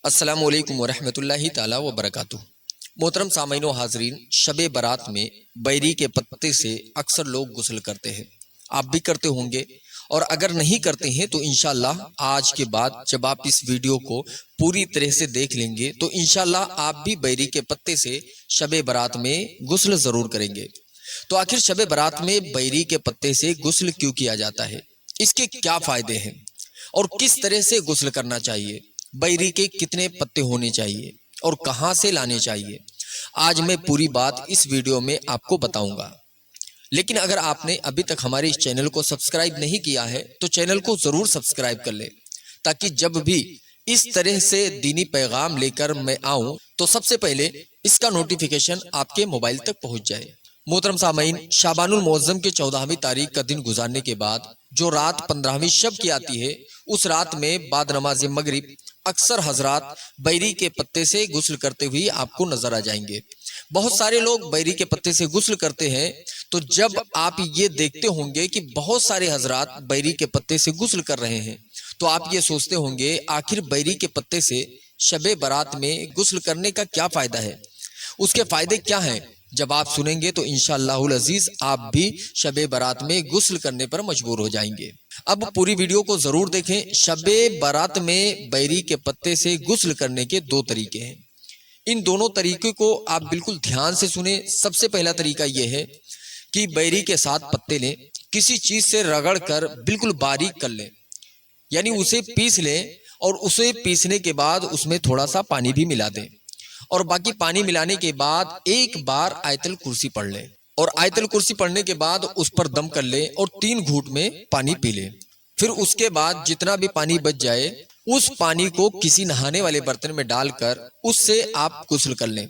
السلام علیکم ورحمۃ اللہ تعالی وبرکاتہ۔ محترم سامعین و حاضرین، شب برات میں بیری کے پتے سے اکثر لوگ غسل کرتے ہیں، آپ بھی کرتے ہوں گے، اور اگر نہیں کرتے ہیں تو انشاءاللہ آج کے بعد جب آپ اس ویڈیو کو پوری طرح سے دیکھ لیں گے تو انشاءاللہ آپ بھی بیری کے پتے سے شب برات میں غسل ضرور کریں گے۔ تو آخر شب برات میں بیری کے پتے سے غسل کیوں کیا جاتا ہے، اس کے کیا فائدے ہیں اور کس طرح سے غسل کرنا چاہیے، بیری کے کتنے پتے ہونے چاہیے اور کہاں سے لانے چاہیے، آج میں پوری بات اس ویڈیو میں آپ کو بتاؤں گا۔ لیکن اگر آپ نے ابھی تک ہمارے اس چینل کو سبسکرائب نہیں کیا ہے تو چینل کو ضرور سبسکرائب کر لیں، تاکہ جب بھی اس طرح سے دینی پیغام لے کر میں آؤں تو سب سے پہلے اس کا نوٹیفیکیشن آپ کے موبائل تک پہنچ جائے۔ محترم سامعین، شعبان المعظم کے 14ویں تاریخ کا دن گزارنے کے بعد جو رات 15ویں شب کی آتی ہے، اس رات میں بعد نماز مغرب اکثر حضرات بیری کے پتے سے غسل کرتے ہوئے آپ کو نظر آ جائیں گے۔ بہت سارے لوگ بیری کے پتے سے غسل کرتے ہیں، تو جب آپ یہ دیکھتے ہوں گے کہ بہت سارے حضرات بیری کے پتے سے غسل کر رہے ہیں تو آپ یہ سوچتے ہوں گے آخر بیری کے پتے سے شب برات میں غسل کرنے کا کیا فائدہ ہے، اس کے فائدے کیا ہیں۔ جب آپ سنیں گے تو انشاءاللہ العزیز آپ بھی شب برات میں غسل کرنے پر مجبور ہو جائیں گے۔ اب پوری ویڈیو کو ضرور دیکھیں۔ شب برات میں بیری کے پتے سے غسل کرنے کے دو طریقے ہیں، ان دونوں طریقے کو آپ بالکل دھیان سے سنیں۔ سب سے پہلا طریقہ یہ ہے کہ بیری کے ساتھ پتے لیں، کسی چیز سے رگڑ کر بالکل باریک کر لیں، یعنی اسے پیس لیں، اور اسے پیسنے کے بعد اس میں تھوڑا سا پانی بھی ملا دیں، اور باقی پانی ملانے کے بعد ایک بار آیت الکرسی پڑھ لیں، اور آیت الکرسی پڑھنے کے بعد اس پر دم کر لیں اور 3 گھونٹ میں پانی پی لیں۔ پھر اس کے بعد جتنا بھی پانی بچ جائے اس پانی کو کسی نہانے والے برتن میں ڈال کر اس سے آپ غسل کر لیں،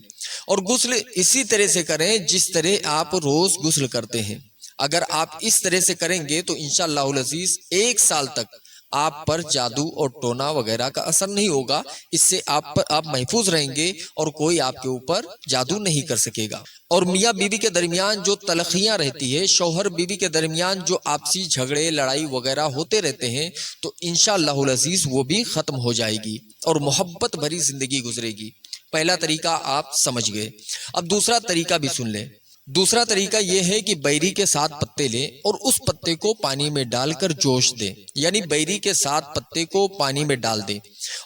اور غسل اسی طرح سے کریں جس طرح آپ روز غسل کرتے ہیں۔ اگر آپ اس طرح سے کریں گے تو انشاءاللہ العزیز 1 سال تک آپ پر جادو اور ٹونا وغیرہ کا اثر نہیں ہوگا، اس سے آپ محفوظ رہیں گے اور کوئی آپ کے اوپر جادو نہیں کر سکے گا۔ اور میاں بیوی کے درمیان جو تلخیاں رہتی ہے، شوہر بیوی کے درمیان جو آپسی جھگڑے لڑائی وغیرہ ہوتے رہتے ہیں، تو انشاءاللہ العزیز وہ بھی ختم ہو جائے گی اور محبت بھری زندگی گزرے گی۔ پہلا طریقہ آپ سمجھ گئے، اب دوسرا طریقہ بھی سن لیں۔ دوسرا طریقہ یہ ہے کہ بیری کے 7 پتے لیں اور اس پتے کو پانی میں ڈال کر جوش دیں، یعنی بیری کے 7 پتے کو پانی میں ڈال دیں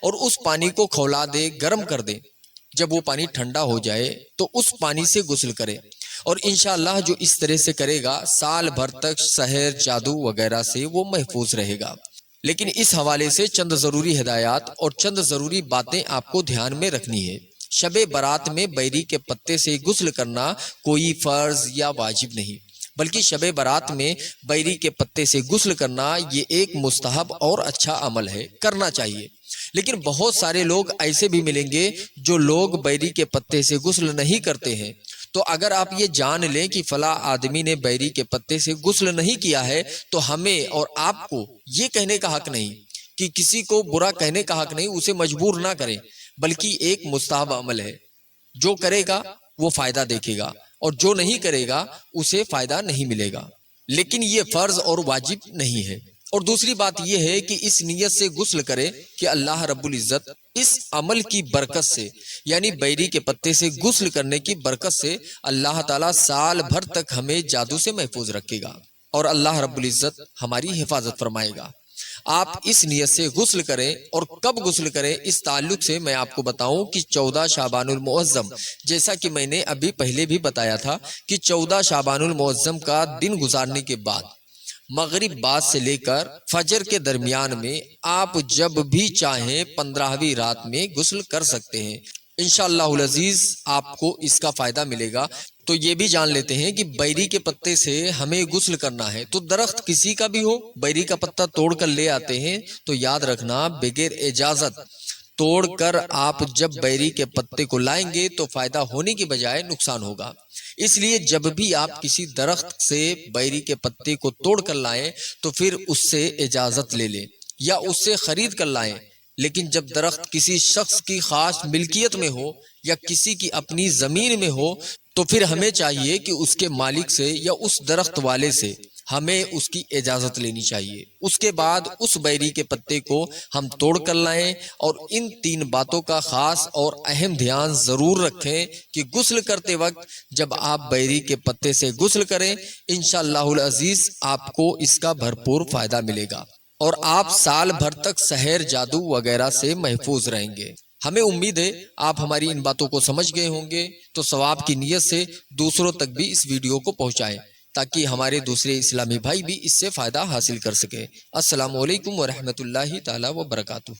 اور اس پانی کو کھولا دیں، گرم کر دیں۔ جب وہ پانی ٹھنڈا ہو جائے تو اس پانی سے غسل کریں، اور انشاءاللہ جو اس طرح سے کرے گا سال بھر تک سحر جادو وغیرہ سے وہ محفوظ رہے گا۔ لیکن اس حوالے سے چند ضروری ہدایات اور چند ضروری باتیں آپ کو دھیان میں رکھنی ہے۔ شب برات میں بیری کے پتے سے غسل کرنا کوئی فرض یا واجب نہیں، بلکہ شب برات میں بیری کے پتے سے غسل کرنا یہ ایک مستحب اور اچھا عمل ہے، کرنا چاہیے۔ لیکن بہت سارے لوگ ایسے بھی ملیں گے جو لوگ بیری کے پتے سے غسل نہیں کرتے ہیں، تو اگر آپ یہ جان لیں کہ فلاں آدمی نے بیری کے پتے سے غسل نہیں کیا ہے تو ہمیں اور آپ کو یہ کہنے کا حق نہیں، کہ کسی کو برا کہنے کا حق نہیں، اسے مجبور نہ کریں، بلکہ ایک مستحب عمل ہے۔ جو کرے گا وہ فائدہ دیکھے گا، اور جو نہیں کرے گا اسے فائدہ نہیں ملے گا، لیکن یہ فرض اور واجب نہیں ہے۔ اور دوسری بات یہ ہے کہ اس نیت سے غسل کرے کہ اللہ رب العزت اس عمل کی برکت سے، یعنی بیری کے پتے سے غسل کرنے کی برکت سے، اللہ تعالیٰ سال بھر تک ہمیں جادو سے محفوظ رکھے گا اور اللہ رب العزت ہماری حفاظت فرمائے گا۔ آپ اس نیت سے غسل کریں، اور کب غسل کریں اس تعلق سے میں آپ کو بتاؤں کہ 14 شعبان المعظم، جیسا کہ میں نے ابھی پہلے بھی بتایا تھا کہ 14 شعبان المعظم کا دن گزارنے کے بعد مغرب بعد سے لے کر فجر کے درمیان میں آپ جب بھی چاہیں 15ویں رات میں غسل کر سکتے ہیں۔ انشاءاللہ العزیز آپ کو اس کا فائدہ ملے گا۔ تو یہ بھی جان لیتے ہیں کہ بیری کے پتے سے ہمیں غسل کرنا ہے تو درخت کسی کا بھی ہو، بیری کا پتا توڑ کر لے آتے ہیں تو یاد رکھنا بغیر اجازت توڑ کر آپ جب بیری کے پتے کو لائیں گے تو فائدہ ہونے کی بجائے نقصان ہوگا۔ اس لیے جب بھی آپ کسی درخت سے بیری کے پتے کو توڑ کر لائیں تو پھر اس سے اجازت لے لیں یا اس سے خرید کر لائیں۔ لیکن جب درخت کسی شخص کی خاص ملکیت میں ہو یا کسی کی اپنی زمین میں ہو تو پھر ہمیں چاہیے کہ اس کے مالک سے یا اس درخت والے سے ہمیں اس کی اجازت لینی چاہیے۔ اس کے بعد اس بیری کے پتے کو ہم توڑ کر لائیں، اور ان 3 باتوں کا خاص اور اہم دھیان ضرور رکھیں کہ غسل کرتے وقت جب آپ بیری کے پتے سے غسل کریں، انشاءاللہ العزیز آپ کو اس کا بھرپور فائدہ ملے گا، اور آپ سال بھر تک سحر، جادو وغیرہ سے محفوظ رہیں گے۔ ہمیں امید ہے آپ ہماری ان باتوں کو سمجھ گئے ہوں گے، تو ثواب کی نیت سے دوسروں تک بھی اس ویڈیو کو پہنچائیں تاکہ ہمارے دوسرے اسلامی بھائی بھی اس سے فائدہ حاصل کر سکے۔ السلام علیکم ورحمۃ اللہ تعالی وبرکاتہ۔